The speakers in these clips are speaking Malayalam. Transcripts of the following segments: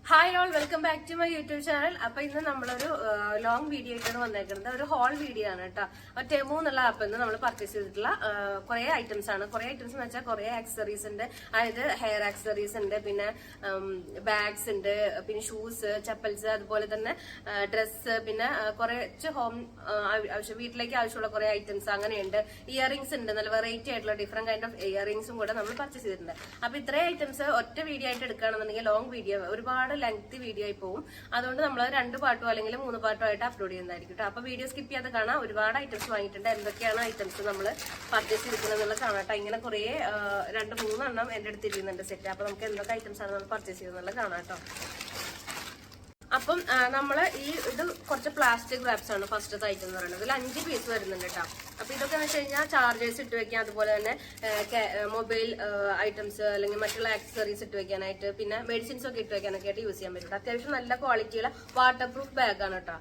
Hi all, welcome back to my YouTube channel. അപ്പൊ ഇന്ന് നമ്മളൊരു ലോങ് വീഡിയോ ആയിട്ടാണ് വന്നേക്കുന്നത്. ഒരു ഹോൾ വീഡിയോ ആണ് കേട്ടോ. ടെമു എന്നുള്ള ആപ്പിൽ നിന്ന് നമ്മൾ പർച്ചേസ് ചെയ്തിട്ടുള്ള കുറെ ഐറ്റംസ് ആണ്. കുറെ ഐറ്റംസ് എന്ന് വെച്ചാൽ കുറെ ആക്സറീസ് ഉണ്ട്. അതായത് ഹെയർ ആക്സറീസ് ഉണ്ട്, പിന്നെ ബാഗ്സ് ഉണ്ട്, പിന്നെ ഷൂസ്, ചപ്പൽസ്, അതുപോലെ തന്നെ ഡ്രസ്സ്, പിന്നെ കുറച്ച് ഹോം വീട്ടിലേക്ക് ആവശ്യമുള്ള കുറെ ഐറ്റംസ് അങ്ങനെയുണ്ട്. ഇയറിംഗ്സ് ഉണ്ട്, നല്ല വെറൈറ്റി ആയിട്ടുള്ള ഡിഫറെന്റ് കൈൻഡ് ഓഫ് ഇയറിംഗ്സും കൂടെ നമ്മൾ പർച്ചേസ് ചെയ്തിട്ടുണ്ട്. അപ്പൊ ഇത്രയും ഐറ്റംസ് ഒറ്റ വീഡിയോ ആയിട്ട് എടുക്കുകയാണെന്നുണ്ടെങ്കിൽ ലോങ് വീഡിയോ ഒരുപാട് ലെങ്ത് വീഡിയോ ആയി പോകും. അതുകൊണ്ട് നമ്മൾ 2 പാർട്ടോ അല്ലെങ്കിൽ 3 പാർട്ടോ ആയിട്ട് അപ്ലോഡ് ചെയ്യുന്നതായിരിക്കും. അപ്പൊ വീഡിയോ സ്കിപ്പ് ചെയ്യാതെ കാണാം. ഒരുപാട് ഐറ്റംസ് വാങ്ങിയിട്ടുണ്ട്. എന്തൊക്കെയാണ് ഐറ്റംസ് നമ്മൾ പർച്ചേസ് ചെയ്തിരിക്കുന്നത് എന്നുള്ളത് കാണാട്ടോ. ഇങ്ങനെ കുറെ 2-3 എണ്ണം എന്റെ അടുത്ത് ഇരിക്കുന്നുണ്ട് സെറ്റ്. അപ്പൊ നമുക്ക് എന്തൊക്കെ ഐറ്റംസ് ആണ് നമ്മൾ പർച്ചേസ് ചെയ്യുന്നത് കാണാട്ടോ. അപ്പം നമ്മള് ഇത് കുറച്ച് പ്ലാസ്റ്റിക് റാപ്സ് ആണ് ഫസ്റ്റത്തെ ഐറ്റം എന്ന് പറയുന്നത്. ഇതിൽ 5 പീസ് വരുന്നുണ്ട് കേട്ടോ. അപ്പൊ ഇതൊക്കെ എന്ന് വെച്ച് കഴിഞ്ഞാൽ ചാർജേഴ്സ് ഇട്ട് വെക്കാം, അതുപോലെ തന്നെ മൊബൈൽ ഐറ്റംസ് അല്ലെങ്കിൽ മറ്റുള്ള ആക്സസറീസ് ഇട്ട് വെക്കാനായിട്ട്, പിന്നെ മെഡിസിൻസ് ഒക്കെ ഇട്ട് വെക്കാനൊക്കെ ആയിട്ട് യൂസ് ചെയ്യാൻ പറ്റും. അത്യാവശ്യം നല്ല ക്വാളിറ്റിയുള്ള വാട്ടർ പ്രൂഫ് ബാഗാണ് കേട്ടോ.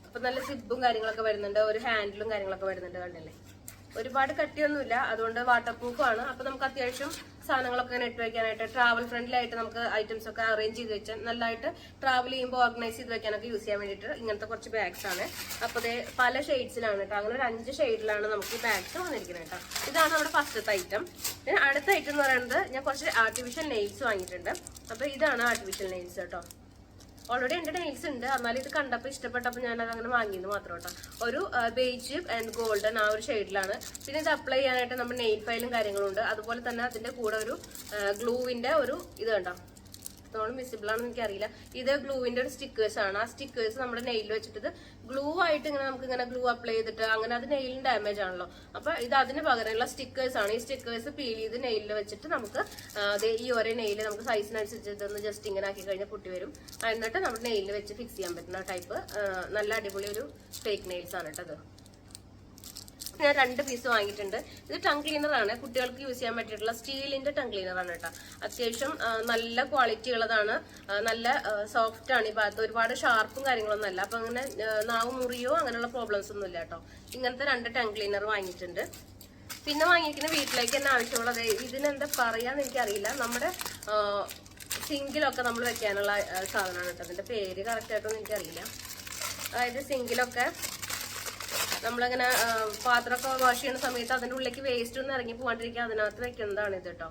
അപ്പൊ നല്ല സിബും കാര്യങ്ങളൊക്കെ വരുന്നുണ്ട്, ഒരു ഹാൻഡിലും കാര്യങ്ങളൊക്കെ വരുന്നുണ്ട്. കണ്ടല്ലേ, ഒരുപാട് കട്ടിയൊന്നുമില്ല, അതുകൊണ്ട് വാട്ടർ പ്രൂഫും ആണ്. അപ്പൊ നമുക്ക് അത്യാവശ്യം സാധനങ്ങളൊക്കെ ഇങ്ങനെ ഇട്ട് വെക്കാനായിട്ട് ട്രാവൽ ഫ്രണ്ട്ലി ആയിട്ട് നമുക്ക് ഐറ്റംസ് ഒക്കെ അറേഞ്ച് ചെയ്ത് വെച്ചാൽ നല്ലതായിട്ട് ട്രാവൽ ചെയ്യുമ്പോൾ ഓർഗനൈസ് ചെയ്ത് വെക്കാനൊക്കെ യൂസ് ചെയ്യാൻ വേണ്ടിയിട്ട് ഇങ്ങനത്തെ കുറച്ച് ബാഗ്സ് ആണ്. അപ്പൊ ഇത് പല ഷെയ്ഡ്സിലാണ് കേട്ടോ. അങ്ങനെ ഒരു 5 ഷെയ്ഡിലാണ് നമുക്ക് ഈ ബാഗ്സ് വന്നിരിക്കുന്നത് കേട്ടോ. ഇതാണ് നമ്മുടെ ഫസ്റ്റത്തെ ഐറ്റം. പിന്നെ അടുത്ത ഐറ്റം എന്ന് പറയുന്നത് ഞാൻ കുറച്ച് ആർട്ടിഫിഷ്യൽ നെയിൽസ് വാങ്ങിയിട്ടുണ്ട്. അപ്പൊ ഇതാണ് ആർട്ടിഫിഷ്യൽ നെയിൽസ് കേട്ടോ. ഓൾറെഡി എന്റെ നെയിൽസ് ഉണ്ട്, എന്നാലും ഇത് കണ്ടപ്പോൾ ഇഷ്ടപ്പെട്ടപ്പോൾ ഞാൻ അത് അങ്ങനെ വാങ്ങിയെന്ന് മാത്രം കേട്ടോ. ഒരു ബേജ് ആൻഡ് ഗോൾഡൻ ആ ഒരു ഷെയ്ഡിലാണ്. പിന്നെ ഇത് അപ്ലൈ ചെയ്യാനായിട്ട് നമ്മുടെ നെയിൽ ഫയലും കാര്യങ്ങളും ഉണ്ട്. അതുപോലെ തന്നെ അതിന്റെ കൂടെ ഒരു ഗ്ലൂവിന്റെ ഒരു ഇത് കണ്ടോ, തോളം വിസിബിൾ ആണെന്ന് എനിക്കറിയില്ല. ഇത് ഗ്ലൂവിന്റെ ഒരു സ്റ്റിക്കേഴ്സ് ആണ്. ആ സ്റ്റിക്കേഴ്സ് നമ്മുടെ നെയിലിൽ വെച്ചിട്ട് ഗ്ലൂ ആയിട്ട് ഇങ്ങനെ നമുക്ക് ഇങ്ങനെ ഗ്ലൂ അപ്ലൈ ചെയ്തിട്ട് അങ്ങനെ അത് നെയിലിന് ഡാമേജ് ആണല്ലോ. അപ്പൊ ഇത് അതിന് പകരമുള്ള സ്റ്റിക്കേഴ്സ് ആണ്. ഈ സ്റ്റിക്കേഴ്സ് പീൽ ചെയ്ത് നെയിലിൽ വെച്ചിട്ട് നമുക്ക് ഈ ഒരേ നെയിൽ നമുക്ക് സൈസിനനുസരിച്ച് ജസ്റ്റ് ഇങ്ങനെ ആക്കി കഴിഞ്ഞാൽ പൊട്ടി വരും. എന്നിട്ട് നമ്മുടെ നെയിലിൽ വെച്ച് ഫിക്സ് ചെയ്യാൻ പറ്റുന്ന ടൈപ്പ് നല്ല അടിപൊളി ഒരു ഫേക്ക് നെയിൽസ് ആണ് കേട്ടോ. ഞാൻ 2 പീസ് വാങ്ങിയിട്ടുണ്ട്. ഇത് ടങ് ക്ലീനർ ആണ്, കുട്ടികൾക്ക് യൂസ് ചെയ്യാൻ പറ്റിയിട്ടുള്ള സ്റ്റീലിന്റെ ടങ് ക്ലീനർ ആണ് കേട്ടോ. അത്യാവശ്യം നല്ല ക്വാളിറ്റി ഉള്ളതാണ്, നല്ല സോഫ്റ്റ് ആണ്. ഈ ഭാഗത്ത് ഒരുപാട് ഷാർപ്പും കാര്യങ്ങളൊന്നും അല്ല. അപ്പൊ അങ്ങനെ നാവ് മുറിയോ അങ്ങനെയുള്ള പ്രോബ്ലംസ് ഒന്നും ഇല്ല കേട്ടോ. ഇങ്ങനത്തെ 2 ടങ് ക്ലീനർ വാങ്ങിയിട്ടുണ്ട്. പിന്നെ വാങ്ങിയിരിക്കുന്ന വീട്ടിലേക്ക് തന്നെ ആവശ്യമുള്ളത്, ഇതിനെന്താ പറയാന്ന് എനിക്കറിയില്ല, നമ്മുടെ സിങ്കിലൊക്കെ നമ്മൾ വെക്കാനുള്ള സാധനമാണ് കേട്ടോ. അതിന്റെ പേര് കറക്റ്റ് ആയിട്ടൊന്നും എനിക്കറിയില്ല. അതായത് സിങ്കിലൊക്കെ നമ്മളങ്ങനെ പാത്രമൊക്കെ വാഷ് ചെയ്യുന്ന സമയത്ത് അതിന്റെ ഉള്ളിലേക്ക് വേസ്റ്റ് ഒന്നും ഇറങ്ങി പോകാണ്ടിരിക്കുക അതിനകത്ത് വെക്കുന്നതാണ് ഇത് കേട്ടോ.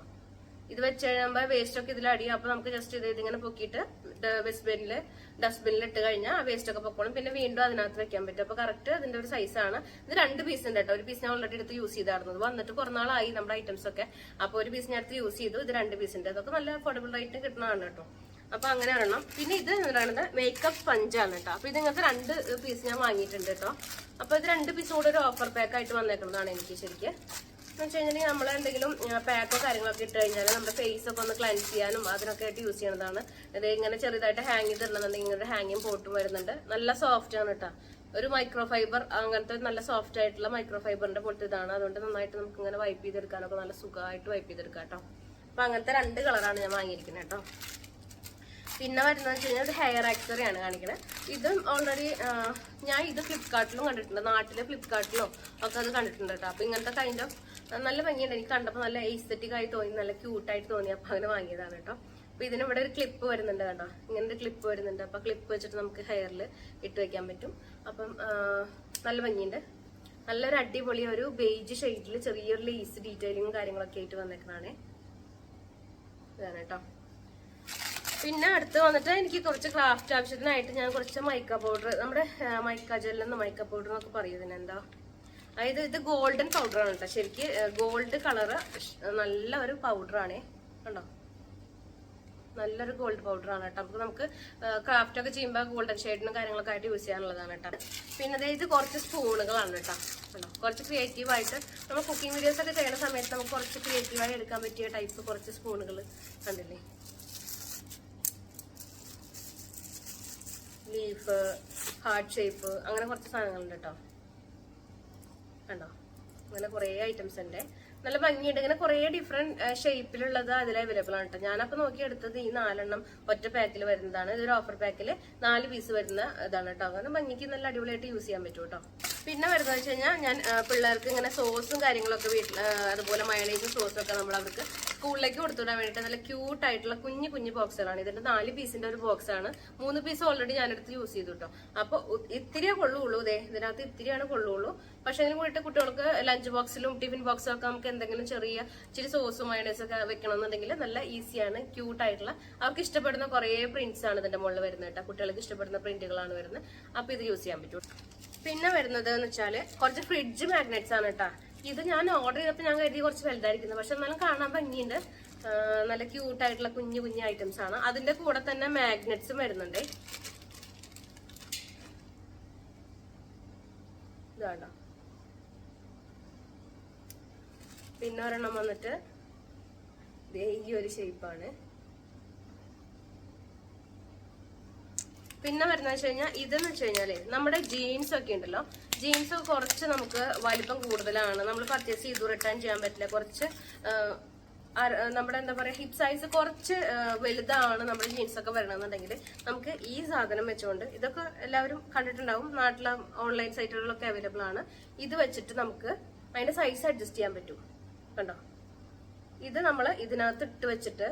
ഇത് വെച്ച് കഴിയുമ്പോൾ വേസ്റ്റ് ഒക്കെ ഇതിലടിയും. അപ്പൊ നമുക്ക് ജസ്റ്റ് ഇതിങ്ങനെ പൊക്കിയിട്ട് ഡസ്റ്റ്ബിനിൽ ഇട്ട് കഴിഞ്ഞാൽ ആ വേസ്റ്റ് ഒക്കെ പൊക്കോളും. പിന്നെ വീണ്ടും അതിനകത്ത് വെക്കാൻ പറ്റും. അപ്പൊ കറക്റ്റ് അതിന്റെ ഒരു സൈസാണ്. ഇത് 2 പീസ് ഉണ്ട് കേട്ടോ. ഒരു പീസ് ഞാൻ ഓൾറെഡി എടുത്ത് യൂസ് ചെയ്തായിരുന്നത്, വന്നിട്ട് കുറേ നാളായി നമ്മുടെ ഐറ്റംസ് ഒക്കെ. അപ്പൊ ഒരു പീസ് ഞാൻ എടുത്ത് യൂസ് ചെയ്തു. ഇത് 2 പീസ് ഉണ്ട്. അതൊക്കെ നല്ല അഫോർഡബിൾ റേറ്റ് കിട്ടുന്നതാണ് കേട്ടോ. അപ്പൊ അങ്ങനെ ഒരെണ്ണം. പിന്നെ ഇത് എന്ന് പറയുന്നത് മേക്കപ്പ് സ്പഞ്ചാണ് കേട്ടോ. അപ്പൊ ഇത് ഇങ്ങനത്തെ 2 പീസ് ഞാൻ വാങ്ങിയിട്ടുണ്ട് കേട്ടോ. അപ്പൊ ഇത് 2 പീസ് കൂടെ ഒരു ഓഫർ പാക്ക് ആയിട്ട് വന്നേക്കുന്നതാണ് എനിക്ക് ശരിക്കും. എന്ന് വെച്ച് കഴിഞ്ഞാൽ നമ്മൾ എന്തെങ്കിലും പാക്കോ കാര്യങ്ങളൊക്കെ ഇട്ട് കഴിഞ്ഞാൽ നമ്മുടെ ഫേസ് ഒക്കെ ഒന്ന് ക്ലൻസ് ചെയ്യാനും അതിനൊക്കെ ആയിട്ട് യൂസ് ചെയ്യുന്നതാണ്. ഇത് ഇങ്ങനെ ചെറുതായിട്ട് ഹാങ് ചെയ്തിടണമെന്നുണ്ടെങ്കിൽ ഇങ്ങനെ ഹാങ്ങിങ് പോട്ടും വരുന്നുണ്ട്. നല്ല സോഫ്റ്റ് ആണ് കേട്ടോ. ഒരു മൈക്രോ ഫൈബർ, അങ്ങനത്തെ നല്ല സോഫ്റ്റ് ആയിട്ടുള്ള മൈക്രോ ഫൈബറിന്റെ പോലത്തെ ഇതാണ്. അതുകൊണ്ട് നന്നായിട്ട് നമുക്ക് ഇങ്ങനെ വൈപ്പ് ചെയ്തെടുക്കാനൊക്കെ നല്ല സുഖമായിട്ട് വൈപ്പ് ചെയ്തെടുക്കാം കേട്ടോ. അപ്പൊ അങ്ങനത്തെ 2 കളറാണ് ഞാൻ വാങ്ങിയിരിക്കുന്നത് കേട്ടോ. പിന്നെ വരുന്നത് വെച്ച് കഴിഞ്ഞാൽ ഇത് ഹെയർ ആക്സറി ആണ് കാണിക്കുന്നത്. ഇതും ഓൾറെഡി ഞാൻ ഇത് ഫ്ലിപ്കാർട്ടിലും കണ്ടിട്ടുണ്ട്, നാട്ടിലെ ഫ്ലിപ്കാർട്ടിലും ഒക്കെ അത് കണ്ടിട്ടുണ്ട് കേട്ടോ. അപ്പൊ ഇങ്ങനത്തെ കൈൻഡ് ഓഫ് നല്ല ഭംഗിയുണ്ട്. എനിക്ക് കണ്ടപ്പോൾ നല്ല എസ്തെറ്റിക് ആയി തോന്നി, നല്ല ക്യൂട്ടായിട്ട് തോന്നി. അപ്പൊ അങ്ങനെ വാങ്ങിയതാണ് കേട്ടോ. അപ്പൊ ഇതിന് ഇവിടെ ഒരു ക്ലിപ്പ് വരുന്നുണ്ട് കേട്ടോ. ഇങ്ങനത്തെ ക്ലിപ്പ് വരുന്നുണ്ട്. അപ്പൊ ക്ലിപ്പ് വെച്ചിട്ട് നമുക്ക് ഹെയറിൽ ഇട്ട് വെക്കാൻ പറ്റും. അപ്പം നല്ല ഭംഗിയുണ്ട്. നല്ലൊരു അടിപൊളി ഒരു ബേജ് ഷെയ്ഡിൽ ചെറിയൊരു ലേസ് ഡീറ്റെയിലിങ്ങും കാര്യങ്ങളൊക്കെ ആയിട്ട് വന്നേക്കണാണ്. ഇതാണ് കേട്ടോ. പിന്നെ അടുത്ത് വന്നിട്ട് എനിക്ക് കുറച്ച് ക്രാഫ്റ്റ് ആവശ്യത്തിനായിട്ട് ഞാൻ കുറച്ച് മൈക്ക പൗഡർ, നമ്മുടെ മൈക്ക ജെല്ലെന്ന് മൈക്ക പൗഡർ എന്നൊക്കെ പറയും ഇതിനെന്താ. അതായത് ഇത് ഗോൾഡൻ പൗഡറാണ് കേട്ടോ. ശരിക്ക് ഗോൾഡ് കളറ് നല്ല ഒരു പൗഡറാണേ കണ്ടോ. നല്ലൊരു ഗോൾഡ് പൗഡറാണ് കേട്ടോ. അപ്പൊ നമുക്ക് ക്രാഫ്റ്റ് ഒക്കെ ചെയ്യുമ്പോൾ ഗോൾഡൻ ഷെയ്ഡിനും കാര്യങ്ങളൊക്കെ ആയിട്ട് യൂസ് ചെയ്യാനുള്ളതാണ് കേട്ടോ. പിന്നെ ഇത് കുറച്ച് സ്പൂണുകളാണ് കേട്ടോ. കുറച്ച് ക്രിയേറ്റീവായിട്ട് നമ്മൾ കുക്കിംഗ് വീഡിയോസ് ഒക്കെ ചെയ്യുന്ന സമയത്ത് നമുക്ക് കുറച്ച് ക്രിയേറ്റീവായി എടുക്കാൻ പറ്റിയ ടൈപ്പ് കുറച്ച് സ്പൂണുകൾ കണ്ടില്ലേ. ലീഫ്, ഹാർട്ട് ഷേപ്പ്, അങ്ങനെ കുറച്ച് സാധനങ്ങളുണ്ട് കേട്ടോ. കണ്ടോ, അങ്ങനെ കുറേ ഐറ്റംസ് ഉണ്ട്. നല്ല ഭംഗിയുണ്ട്. ഇങ്ങനെ കുറേ ഡിഫറെന്റ് ഷേപ്പിലുള്ളത് അതിൽ അവൈലബിൾ ആണ് കേട്ടോ. ഞാനപ്പോൾ നോക്കിയെടുത്തത് ഈ 4 എണ്ണം ഒറ്റ പാക്കിൽ വരുന്നതാണ്. ഇതൊരു ഓഫർ പാക്കിൽ 4 പീസ് വരുന്ന ഇതാണ് കേട്ടോ. അങ്ങനെ ഭംഗിക്ക് നല്ല അടിപൊളിയായിട്ട് യൂസ് ചെയ്യാൻ പറ്റും കേട്ടോ. പിന്നെ വരുന്നത് വെച്ച് കഴിഞ്ഞാൽ ഞാൻ പിള്ളേർക്ക് ഇങ്ങനെ സോസും കാര്യങ്ങളൊക്കെ വീട്ടിൽ അതുപോലെ മയണൈസും സോസും ഒക്കെ നമ്മൾ അവർക്ക് സ്കൂളിലേക്ക് കൊടുത്തുവിടാൻ വേണ്ടിയിട്ട് നല്ല ക്യൂട്ട് ആയിട്ടുള്ള കുഞ്ഞു കുഞ്ഞു ബോക്സുകളാണ്. ഇതിന്റെ 4 പീസിന്റെ ഒരു ബോക്സ് ആണ്. 3 പീസ് ഓൾറെഡി ഞാനെടുത്ത് യൂസ് ചെയ്തു കേട്ടോ. അപ്പൊ ഇത്തിരിയേ കൊള്ളുള്ളൂ. ഇതിനകത്ത് ഇത്തിരിയാണ് കൊള്ളുള്ളൂ. പക്ഷെ അതിന് കൂടിയിട്ട് കുട്ടികൾക്ക് ലഞ്ച് ബോക്സിലും ടിഫിൻ ബോക്സിലും ഒക്കെ നമുക്ക് എന്തെങ്കിലും ഇച്ചിരി സോസും മയണൈസും ഒക്കെ വെക്കണമെന്നുണ്ടെങ്കിൽ നല്ല ഈസിയാണ്, ക്യൂട്ട് ആയിട്ടുള്ള അവർക്ക് ഇഷ്ടപ്പെടുന്ന കുറെ പ്രിന്റ്സ് ആണ് ഇതിന്റെ മുകളിൽ വരുന്നത് കേട്ടോ. കുട്ടികൾക്ക് ഇഷ്ടപ്പെടുന്ന പ്രിന്റുകളാണ് വരുന്നത്. അപ്പൊ ഇത് യൂസ് ചെയ്യാൻ പറ്റും. പിന്നെ വരുന്നത് എന്ന് വെച്ചാല് കുറച്ച് ഫ്രിഡ്ജ് മാഗ്നറ്റ്സ് ആണ് കേട്ടോ. ഇത് ഞാൻ ഓർഡർ ചെയ്തപ്പോൾ ഞാൻ കരുതി കുറച്ച് വലുതായിരിക്കുന്നത്, പക്ഷെ എന്നാലും കാണാൻ ഭംഗിയുണ്ട്. നല്ല ക്യൂട്ട് ആയിട്ടുള്ള കുഞ്ഞു കുഞ്ഞു ഐറ്റംസ് ആണ്. അതിന്റെ കൂടെ തന്നെ മാഗ്നറ്റ്സും വരുന്നുണ്ട്. ഇതാണ്ടോ. പിന്നെ ഒരെണ്ണം വന്നിട്ട് ഈ ഒരു ഷേപ്പാണ്. പിന്നെ വരുന്ന വെച്ച് കഴിഞ്ഞാൽ ഇതെന്ന് വെച്ച് കഴിഞ്ഞാല് നമ്മുടെ ജീൻസ് ഒക്കെ ഉണ്ടല്ലോ, ജീൻസ് ഒക്കെ കുറച്ച് നമുക്ക് വലിപ്പം കൂടുതലാണ്, നമ്മൾ പർച്ചേസ് ചെയ്തു റിട്ടേൺ ചെയ്യാൻ പറ്റില്ല. കുറച്ച് നമ്മുടെ എന്താ പറയാ ഹിപ്പ് സൈസ് കുറച്ച് വലുതാണ് നമ്മുടെ ജീൻസ് ഒക്കെ വരണമെന്നുണ്ടെങ്കിൽ നമുക്ക് ഈ സാധനം വെച്ചുകൊണ്ട്, ഇതൊക്കെ എല്ലാവരും കണ്ടിട്ടുണ്ടാവും, നാട്ടിലെ ഓൺലൈൻ സൈറ്റുകളിലൊക്കെ അവൈലബിൾ ആണ്. ഇത് വെച്ചിട്ട് നമുക്ക് അതിന്റെ സൈസ് അഡ്ജസ്റ്റ് ചെയ്യാൻ പറ്റും. കണ്ടോ, ഇത് നമ്മൾ ഇതിനകത്ത് ഇട്ട് വെച്ചിട്ട്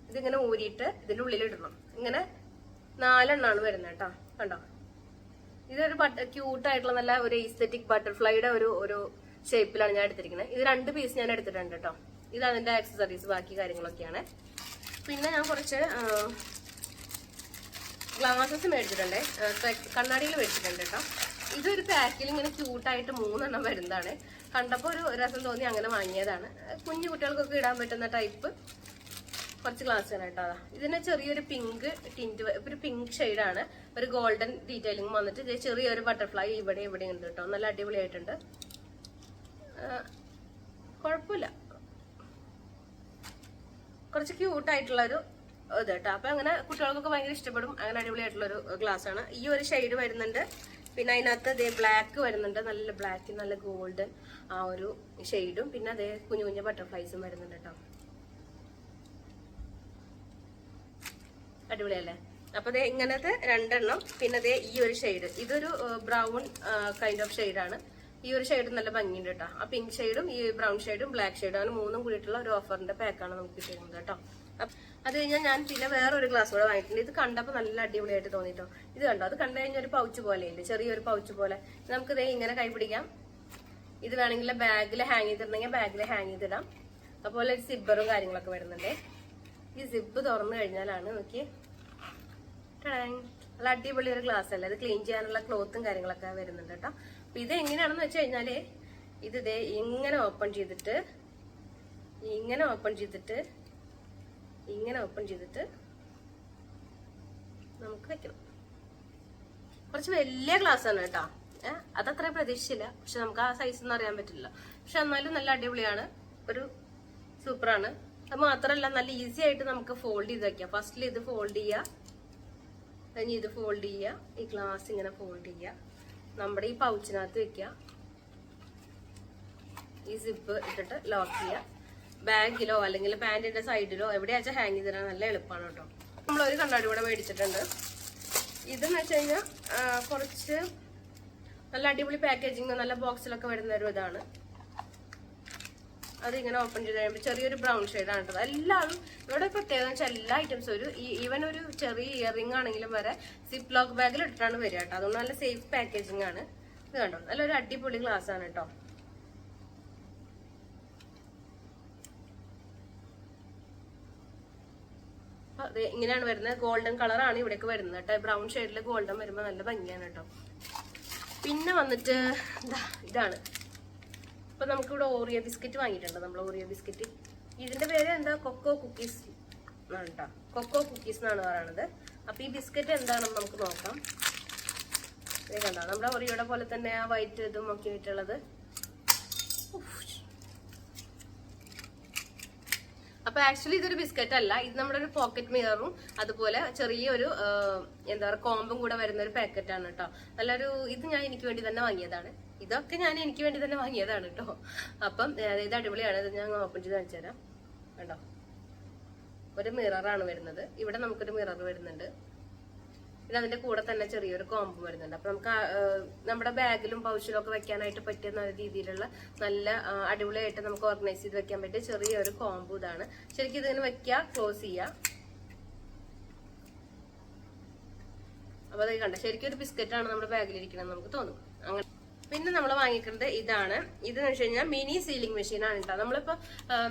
ഇതിങ്ങനെ ഊരിയിട്ട് ഇതിന്റെ ഉള്ളിൽ ഇടണം. ഇങ്ങനെ 4 എണ്ണമാണ് വരുന്നത് കേട്ടോ. കണ്ടോ, ഇതൊരു ക്യൂട്ട് ആയിട്ടുള്ള നല്ല ഒരു എസ്തെറ്റിക് ബട്ടർഫ്ലൈയുടെ ഒരു ഷേപ്പിലാണ് ഞാൻ എടുത്തിരിക്കുന്നത്. ഇത് 2 പീസ് ഞാൻ എടുത്തിട്ടുണ്ട് കേട്ടോ. ഇത് അതിന്റെ ആക്സസറീസ്, ബാക്കി കാര്യങ്ങളൊക്കെയാണ്. പിന്നെ ഞാൻ കുറച്ച് ഗ്ലാസസ് മേടിച്ചിട്ടുണ്ട്, കണ്ണാടിയിൽ മേടിച്ചിട്ടുണ്ട് കേട്ടോ. ഇതൊരു പാക്കിൽ ഇങ്ങനെ ക്യൂട്ടായിട്ട് 3 എണ്ണം വരുന്നതാണ്. കണ്ടപ്പോൾ ഒരു രസം തോന്നി, അങ്ങനെ വാങ്ങിയതാണ്. കുഞ്ഞു കുട്ടികൾക്കൊക്കെ ഇടാൻ പറ്റുന്ന ടൈപ്പ് കുറച്ച് ഗ്ലാസ്സാണ് കേട്ടോ. ഇതിന് ചെറിയൊരു പിങ്ക് ടിന്റ്, ഒരു പിങ്ക് ഷെയ്ഡാണ്. ഒരു ഗോൾഡൻ ഡീറ്റെയിലിംഗ് വന്നിട്ട് ചെറിയൊരു ബട്ടർഫ്ലൈ ഇവിടെ ഉണ്ട് കേട്ടോ. നല്ല അടിപൊളിയായിട്ടുണ്ട്, കുഴപ്പമില്ല, കുറച്ച് ക്യൂട്ടായിട്ടുള്ളൊരു ഇത് കേട്ടോ. അപ്പൊ അങ്ങനെ കുട്ടികൾക്കൊക്കെ ഭയങ്കര ഇഷ്ടപ്പെടും. അങ്ങനെ അടിപൊളിയായിട്ടുള്ളൊരു ഗ്ലാസ് ആണ്. ഈ ഒരു ഷെയ്ഡ് വരുന്നുണ്ട്. പിന്നെ അതിനകത്ത് ബ്ലാക്ക് വരുന്നുണ്ട്, നല്ല ബ്ലാക്ക് നല്ല ഗോൾഡൻ ആ ഒരു ഷെയ്ഡും, പിന്നെ കുഞ്ഞു കുഞ്ഞു ബട്ടർഫ്ലൈസും വരുന്നുണ്ട് കേട്ടോ. അടിപൊളിയല്ലേ? അപ്പൊ ഇങ്ങനത്തെ 2 എണ്ണം. പിന്നെ ഈ ഒരു ഷെയ്ഡ്, ഇതൊരു ബ്രൗൺ കൈൻഡ് ഓഫ് ഷെയ്ഡാണ്. ഈ ഒരു ഷെയ്ഡ് നല്ല ഭംഗിയുണ്ട് കേട്ടോ. ആ പിങ്ക് ഷെയ്ഡും ഈ ബ്രൗൺ ഷെയ്ഡും ബ്ലാക്ക് ഷെയ്ഡും അങ്ങനെ 3ഉം കൂടിയിട്ടുള്ള ഒരു ഓഫറിന്റെ പാക്കാണ് നമുക്ക് കിട്ടുന്നത് കേട്ടോ. അത് കഴിഞ്ഞാൽ ഞാൻ പിന്നെ വേറൊരു ഗ്ലാസ് കൂടെ വാങ്ങിയിട്ടുണ്ട്. ഇത് കണ്ടപ്പോൾ നല്ല അടിപൊളിയായിട്ട് തോന്നിട്ടോ. ഇത് കണ്ടോ, അത് കണ്ടു കഴിഞ്ഞാൽ ഒരു പൗച്ച് പോലെയുണ്ട്, ചെറിയൊരു പൗച്ച് പോലെ. നമുക്ക് ഇങ്ങനെ കൈ പിടിക്കാം. ഇത് വേണമെങ്കിൽ ബാഗിൽ ഹാങ് ചെയ്തിട്ടുണ്ടെങ്കിൽ ബാഗിൽ ഹാങ് ചെയ്തിടാം. അതുപോലെ ഒരു സിബ്ബറും കാര്യങ്ങളൊക്കെ വരുന്നുണ്ട്. ഈ സിബ് തുറന്നു കഴിഞ്ഞാലാണ് നോക്കി നല്ല അടിപൊളി ഒരു ഗ്ലാസ് അല്ലേ. അത് ക്ലീൻ ചെയ്യാനുള്ള ക്ലോത്തും കാര്യങ്ങളൊക്കെ വരുന്നുണ്ട് കേട്ടോ. അപ്പൊ ഇത് എങ്ങനെയാണെന്ന് വെച്ച് കഴിഞ്ഞാല് ഇത് ഇങ്ങനെ ഓപ്പൺ ചെയ്തിട്ട് ഇങ്ങനെ ഓപ്പൺ ചെയ്തിട്ട് നമുക്ക് വെക്കണം. കുറച്ച് വലിയ ഗ്ലാസ് ആണ് കേട്ടോ. അതത്ര പ്രതീക്ഷിച്ചില്ല, പക്ഷെ നമുക്ക് ആ സൈസ് ഒന്നും അറിയാൻ പറ്റില്ല. പക്ഷെ എന്നാലും നല്ല അടിപൊളിയാണ്, ഒരു സൂപ്പറാണ്. അത് മാത്രമല്ല നല്ല ഈസി ആയിട്ട് നമുക്ക് ഫോൾഡ് ചെയ്ത് വെക്കാം. ഫസ്റ്റിൽ ഇത് ഫോൾഡ് ചെയ്യുക, കഴിഞ്ഞ് ഇത് ഫോൾഡ് ചെയ്യുക, ഈ ഗ്ലാസ് ഇങ്ങനെ ഫോൾഡ് ചെയ്യുക, നമ്മുടെ ഈ പൗച്ചിനകത്ത് വെക്കുക, ഈ സിപ്പ് ഇട്ടിട്ട് ലോക്ക് ചെയ്യുക. ബാഗിലോ അല്ലെങ്കിൽ പാന്റിന്റെ സൈഡിലോ എവിടെയാച്ചാൽ ഹാങ് ചെയ്തിടാൻ നല്ല എളുപ്പമാണ് കേട്ടോ. നമ്മളൊരു കണ്ണാടി കൂടെ മേടിച്ചിട്ടുണ്ട്. ഇതെന്ന് വെച്ച് കഴിഞ്ഞാൽ കുറച്ച് നല്ല അടിപൊളി പാക്കേജിങ്, നല്ല ബോക്സിലൊക്കെ വരുന്ന ഒരു ഇതാണ്. അതിങ്ങനെ ഓപ്പൺ ചെയ്ത് കഴിയുമ്പോൾ ചെറിയൊരു ബ്രൗൺ ഷെയ്ഡാണ് കേട്ടോ. എല്ലാവരും ഇവിടെ പ്രത്യേകത വെച്ചാൽ എല്ലാ ഐറ്റംസും ഈവൻ ഒരു ചെറിയ ഇയറിംഗ് ആണെങ്കിലും വരെ സിപ്പ് ലോക്ക് ബാഗിൽ ഇട്ടിട്ടാണ് വരിക കേട്ടോ. അതുകൊണ്ട് നല്ല സേഫ് പാക്കേജിങ് ആണ്. ഇത് കണ്ടോ, നല്ലൊരു അടിപൊളി ഗ്ലാസ് ആണ് കേട്ടോ. അതെ, ഇങ്ങനെയാണ് വരുന്നത്. ഗോൾഡൻ കളറാണ് ഇവിടേക്ക് വരുന്നത് കേട്ടോ. ബ്രൗൺ ഷെയ്ഡിൽ ഗോൾഡൻ വരുമ്പോൾ നല്ല ഭംഗിയാണ് കേട്ടോ. പിന്നെ വന്നിട്ട് ഇതാണ്. അപ്പൊ നമുക്കിവിടെ ഓറിയോ ബിസ്ക്കറ്റ് വാങ്ങിയിട്ടുണ്ട്. നമ്മൾ ഓറിയോ ബിസ്ക്കറ്റ്, ഇതിന്റെ പേര് എന്താ, കൊക്കോ കുക്കീസ് ആണ് കേട്ടോ. കൊക്കോ കുക്കീസ് എന്നാണ് പറയുന്നത്. അപ്പൊ ഈ ബിസ്ക്കറ്റ് എന്താണെന്ന് നമുക്ക് നോക്കാം. കണ്ടോ, നമ്മുടെ ഓറിയോയുടെ പോലെ തന്നെ ആ വൈറ്റ് ഇതും ഒക്കെ ആയിട്ടുള്ളത്. അപ്പൊ ആക്ച്വലി ഇതൊരു ബിസ്ക്കറ്റ് അല്ല, ഇത് നമ്മുടെ ഒരു പോക്കറ്റ് മിററും അതുപോലെ ചെറിയൊരു എന്താ പറയുക കോമ്പും കൂടെ വരുന്ന ഒരു പാക്കറ്റ് ആണ് കേട്ടോ. നല്ലൊരു, ഇത് ഞാൻ എനിക്ക് വേണ്ടി തന്നെ വാങ്ങിയതാണ്. ഇതൊക്കെ ഞാൻ എനിക്ക് വേണ്ടി തന്നെ വാങ്ങിയതാണ് കേട്ടോ. അപ്പം ഇത് അടിപൊളിയാണ്. ഇത് ഞാൻ ഓപ്പൺ ചെയ്ത് കാണിച്ചു തരാം. കണ്ടോ, ഒരു മിററാണ് വരുന്നത്. ഇവിടെ നമുക്കൊരു മിറർ വരുന്നുണ്ട്. പിന്നെ അതിന്റെ കൂടെ തന്നെ ചെറിയൊരു കോംബോ വരുന്നുണ്ട്. അപ്പൊ നമുക്ക് നമ്മുടെ ബാഗിലും പൗച്ചിലും ഒക്കെ വെക്കാനായിട്ട് പറ്റിയ നല്ല രീതിയിലുള്ള നല്ല അടിപൊളിയായിട്ട് നമുക്ക് ഓർഗനൈസ് ചെയ്ത് വെക്കാൻ പറ്റിയ ചെറിയൊരു കോംബോ ഇതാണ്. ശരിക്കും ഇതിന് വെക്കുക, ക്ലോസ് ചെയ്യുക. അപ്പൊ അത് കണ്ട ശരിക്കും ഒരു ബിസ്ക്കറ്റ് ആണ് നമ്മുടെ ബാഗിലിരിക്കണം നമുക്ക് തോന്നും. അങ്ങനെ പിന്നെ നമ്മൾ വാങ്ങിക്കുന്നത് ഇതാണ്. ഇതെന്ന് വെച്ച് കഴിഞ്ഞാൽ മിനി സീലിംഗ് മെഷീൻ ആണ് കേട്ടോ.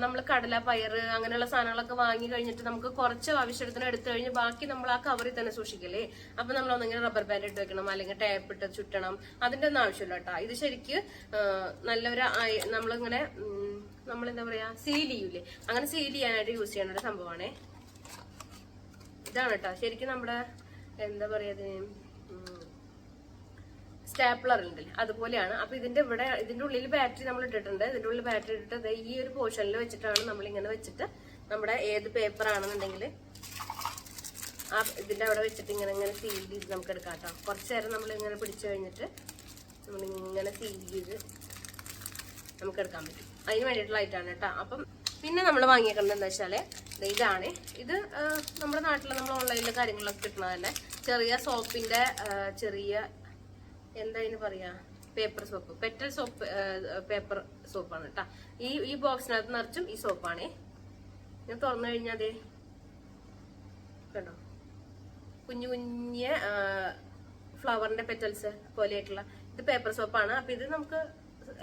നമ്മൾ കടല, പയറ് അങ്ങനെയുള്ള സാധനങ്ങളൊക്കെ വാങ്ങി കഴിഞ്ഞിട്ട് നമുക്ക് കുറച്ച് ആവശ്യത്തിന് എടുത്തു കഴിഞ്ഞ് ബാക്കി നമ്മൾ ആ കവറിൽ തന്നെ സൂക്ഷിക്കല്ലേ. അപ്പൊ നമ്മൾ ഒന്നിങ്ങനെ റബ്ബർ ബാൻഡ് ഇട്ട് വെക്കണം, അല്ലെങ്കിൽ ടേപ്പ് ഇട്ട് ചുറ്റണം, അതിന്റെ ഒന്നും ആവശ്യമില്ല കേട്ടോ. ഇത് ശരിക്ക് നല്ലൊരു നമ്മളിങ്ങനെ നമ്മളെന്താ പറയാ സീൽ ചെയ്യൂലേ, അങ്ങനെ സീൽ ചെയ്യാനായിട്ട് യൂസ് ചെയ്യുന്ന ഒരു സംഭവമാണേ. ഇതാണ് കേട്ടോ ശരിക്കും നമ്മുടെ എന്താ പറയാ സ്റ്റാപ്ലർ ഉണ്ടല്ലേ, അതുപോലെയാണ്. അപ്പൊ ഇതിന്റെ ഉള്ളിൽ ബാറ്ററി നമ്മൾ ഇട്ടിട്ടുണ്ട്. ഇതിന്റെ ഉള്ളിൽ ബാറ്ററി ഇട്ടിട്ട് ഈ ഒരു പോർഷനിൽ വെച്ചിട്ടാണ് നമ്മൾ ഇങ്ങനെ വെച്ചിട്ട് നമ്മുടെ ഏത് പേപ്പർ ആണെന്നുണ്ടെങ്കിൽ ആ ഇതിന്റെ അവിടെ വെച്ചിട്ട് ഇങ്ങനെ സീൽ ചെയ്ത് നമുക്ക് എടുക്കാം കേട്ടോ. കുറച്ചു നേരം നമ്മൾ ഇങ്ങനെ പിടിച്ചു കഴിഞ്ഞിട്ട് നമ്മളിങ്ങനെ സീൽ ചെയ്ത് നമുക്ക് എടുക്കാൻ പറ്റും. അതിന് വേണ്ടിയിട്ടുള്ള ആയിട്ടാണ് കേട്ടോ. അപ്പം പിന്നെ നമ്മൾ വാങ്ങിയേക്കുന്നത് എന്താ വെച്ചാല് ഇതാണ്. ഇത് നമ്മുടെ നാട്ടിൽ നമ്മൾ ഓൺലൈനിലെ കാര്യങ്ങളൊക്കെ കിട്ടുന്നത് തന്നെ ചെറിയ സോപ്പിന്റെ ചെറിയ എന്താ ഇതിന് പറയാ paper soap, petal soap, paper സോപ്പാണ് കേട്ടോ. ഈ ബോക്സിനകത്ത് നിറച്ചും ഈ സോപ്പാണേ. ഞാൻ തുറന്നു കഴിഞ്ഞാൽ അതെ കണ്ടോ കുഞ്ഞു കുഞ്ഞ ഫ്ലവറിന്റെ പെറ്റൽസ് പോലെയായിട്ടുള്ള ഇത് പേപ്പർ സോപ്പാണ്. അപ്പൊ ഇത് നമുക്ക്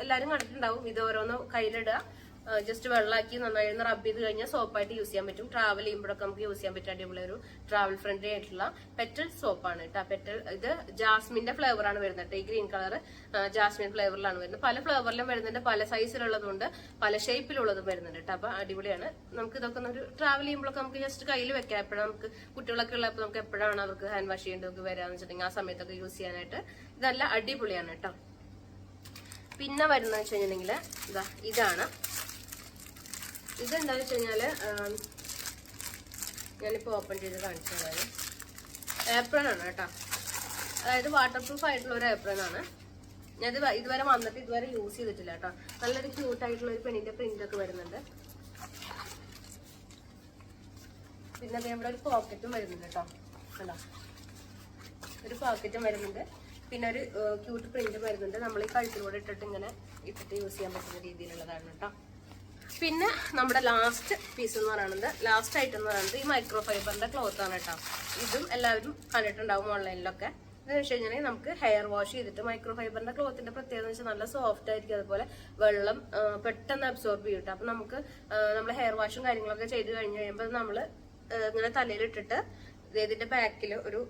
എല്ലാരും കണ്ടിട്ടുണ്ടാവും. ഇത് ഓരോന്ന് കയ്യിലിടുക, ജസ്റ്റ് വെള്ളമാക്കി നന്നായി റബ്ബ് ചെയ്ത് കഴിഞ്ഞാൽ സോപ്പായിട്ട് യൂസ് ചെയ്യാൻ പറ്റും. ട്രാവൽ ചെയ്യുമ്പോഴൊക്കെ നമുക്ക് യൂസ് ചെയ്യാൻ പറ്റാൻ അടിപൊളി ഒരു ട്രാവൽ ഫ്രണ്ട്ലി ആയിട്ടുള്ള പെറ്റൽ സോപ്പാണ് കേട്ടോ. പെറ്റൽ ഇത് ജാസ്മിന്റെ ഫ്ലേവർ ആണ് വരുന്നത്. ഈ ഗ്രീൻ കളർ ജാസ്മിൻ ഫ്ലേവറിലാണ് വരുന്നത്. പല ഫ്ലേവറിലും വരുന്നുണ്ട്, പല സൈസിലുള്ളതുണ്ട്, പല ഷേപ്പിലുള്ളതും വരുന്നുണ്ട് കേട്ടോ. അപ്പൊ അടിപൊളിയാണ്. നമുക്ക് ഇതൊക്കെ ഒരു ട്രാവൽ ചെയ്യുമ്പോഴൊക്കെ നമുക്ക് ജസ്റ്റ് കയ്യിൽ വെക്കാം. എപ്പോഴും നമുക്ക് കുട്ടികളൊക്കെ ഉള്ളപ്പോൾ നമുക്ക് എപ്പോഴാണ് അവർക്ക് ഹാൻഡ് വാഷ് ചെയ്യേണ്ടതൊക്കെ വരാന്ന് വെച്ചിട്ടുണ്ടെങ്കിൽ ആ സമയത്തൊക്കെ യൂസ് ചെയ്യാനായിട്ട് ഇതല്ല അടിപൊളിയാണ് കേട്ടോ. പിന്നെ വരുന്നത് വെച്ച് കഴിഞ്ഞിട്ടുണ്ടെങ്കിൽ ഇതാണ്. ഇതെന്താന്ന് വെച്ച് കഴിഞ്ഞാല് ഞാനിപ്പോ ഓപ്പൺ ചെയ്ത് കാണിച്ചു തരാം. ഏപ്രൺ ആണ് കേട്ടോ. അതായത് വാട്ടർ പ്രൂഫ് ആയിട്ടുള്ള ഒരു ഏപ്രൺ ആണ്. ഞാൻ ഇതുവരെ വന്നിട്ട് ഇതുവരെ യൂസ് ചെയ്തിട്ടില്ല കേട്ടോ. നല്ലൊരു ക്യൂട്ട് ആയിട്ടുള്ള ഒരു പെണ്ണിന്റെ പ്രിന്റ് ഒക്കെ വരുന്നുണ്ട്. പിന്നെ ഇവിടെ ഒരു പോക്കറ്റും വരുന്നുണ്ട് കേട്ടോ. കണ്ടോ, ഒരു പോക്കറ്റും വരുന്നുണ്ട്. പിന്നെ ഒരു ക്യൂട്ട് പ്രിന്റും വരുന്നുണ്ട്. നമ്മൾ ഈ കഴുത്തിലൂടെ ഇട്ടിട്ട് ഇങ്ങനെ ഇട്ടിട്ട് യൂസ് ചെയ്യാൻ പറ്റുന്ന രീതിയിലുള്ളതാണ് കേട്ടോ. പിന്നെ നമ്മുടെ ലാസ്റ്റ് പീസ് എന്ന് പറയുന്നത്, ലാസ്റ്റ് ഐറ്റം എന്ന് പറയുന്നത് ഈ മൈക്രോ ഫൈബറിന്റെ ക്ലോത്ത് ആണ് കേട്ടോ. ഇതും എല്ലാവരും കണ്ടിട്ടുണ്ടാവും ഓൺലൈനിലൊക്കെ. എന്ന് വെച്ച് കഴിഞ്ഞാൽ നമുക്ക് ഹെയർ വാഷ് ചെയ്തിട്ട് മൈക്രോ ഫൈബറിന്റെ ക്ലോത്തിന്റെ പ്രത്യേകത എന്ന് വെച്ചാൽ നല്ല സോഫ്റ്റ് ആയിരിക്കും. അതുപോലെ വെള്ളം പെട്ടെന്ന് അബ്സോർബ് ചെയ്യും കേട്ടോ. അപ്പൊ നമുക്ക് നമ്മൾ ഹെയർ വാഷും കാര്യങ്ങളൊക്കെ ചെയ്ത് കഴിഞ്ഞ് കഴിയുമ്പോൾ നമ്മൾ ഇങ്ങനെ തലയിലിട്ടിട്ട് ഇതിന്റെ ബാക്കിൽ ഒരു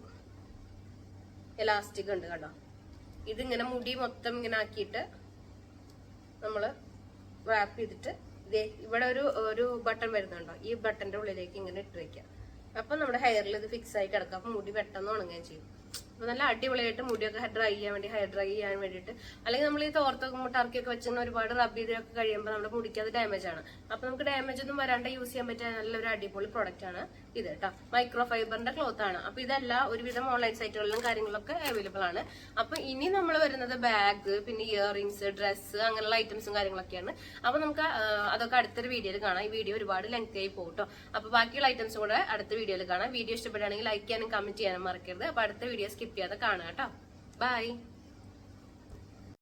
എലാസ്റ്റിക് ഉണ്ട് കേട്ടോ. ഇതിങ്ങനെ മുടി മൊത്തം ഇങ്ങനെ ആക്കിയിട്ട് നമ്മള് റാപ്പ് ചെയ്തിട്ട് ഇവിടെ ഒരു ബട്ടൺ വരുന്നുണ്ടോ, ഈ ബട്ടന്റെ ഉള്ളിലേക്ക് ഇങ്ങനെ ഇട്ട് വെക്കാം. അപ്പൊ നമ്മുടെ ഹെയറിൽ ഇത് ഫിക്സ് ആയി കിടക്കും. അപ്പൊ മുടി പെട്ടെന്ന് ഉണങ്ങുകയും ചെയ്യും. അപ്പൊ നല്ല അടിപൊളിയായിട്ട് മുടിയൊക്കെ ഹെയർ ഡ്രൈ ചെയ്യാൻ വേണ്ടിയിട്ട്, അല്ലെങ്കിൽ നമ്മൾ ഈ തോർത്തൊക്കെ ടർക്കിയൊക്കെ വെച്ചിട്ട് ഒരുപാട് റബ്ബ് ചെയ്തൊക്കെ കഴിയുമ്പോൾ നമ്മുടെ മുടിക്ക് അത് ഡാമേജ് ആണ്. അപ്പൊ നമുക്ക് ഡാമേജ് ഒന്നും വരാണ്ട് യൂസ് ചെയ്യാൻ പറ്റിയ നല്ലൊരു അടിപൊളി പ്രൊഡക്റ്റ് ആണ് ഇത് കേട്ടോ. മൈക്രോ ഫൈബറിന്റെ ക്ലോത്ത് ആണ്. അപ്പൊ ഇതെല്ലാം ഒരുവിധം ഓൺലൈൻ സൈറ്റുകളിലും കാര്യങ്ങളൊക്കെ അവൈലബിൾ ആണ്. അപ്പൊ ഇനി നമ്മൾ വരുന്നത് ബാഗ്, പിന്നെ ഇയറിംഗ്സ്, ഡ്രസ്സ്, അങ്ങനെയുള്ള ഐറ്റംസും കാര്യങ്ങളൊക്കെയാണ്. അപ്പൊ നമുക്ക് അതൊക്കെ അടുത്തൊരു വീഡിയോയിൽ കാണാം. ഈ വീഡിയോ ഒരുപാട് ലെങ്ത് ആയി പോകും കേട്ടോ. അപ്പൊ ബാക്കിയുള്ള ഐറ്റംസും കൂടെ അടുത്ത വീഡിയോയിൽ കാണാം. വീഡിയോ ഇഷ്ടപ്പെടുകയാണെങ്കിൽ ലൈക്ക് ചെയ്യാനും കമന്റ് ചെയ്യാനും മറക്കരുത്. അപ്പൊ അടുത്ത വീഡിയോ സ്കിപ്പ് ചെയ്യാതെ കാണാം കേട്ടോ. ബൈ.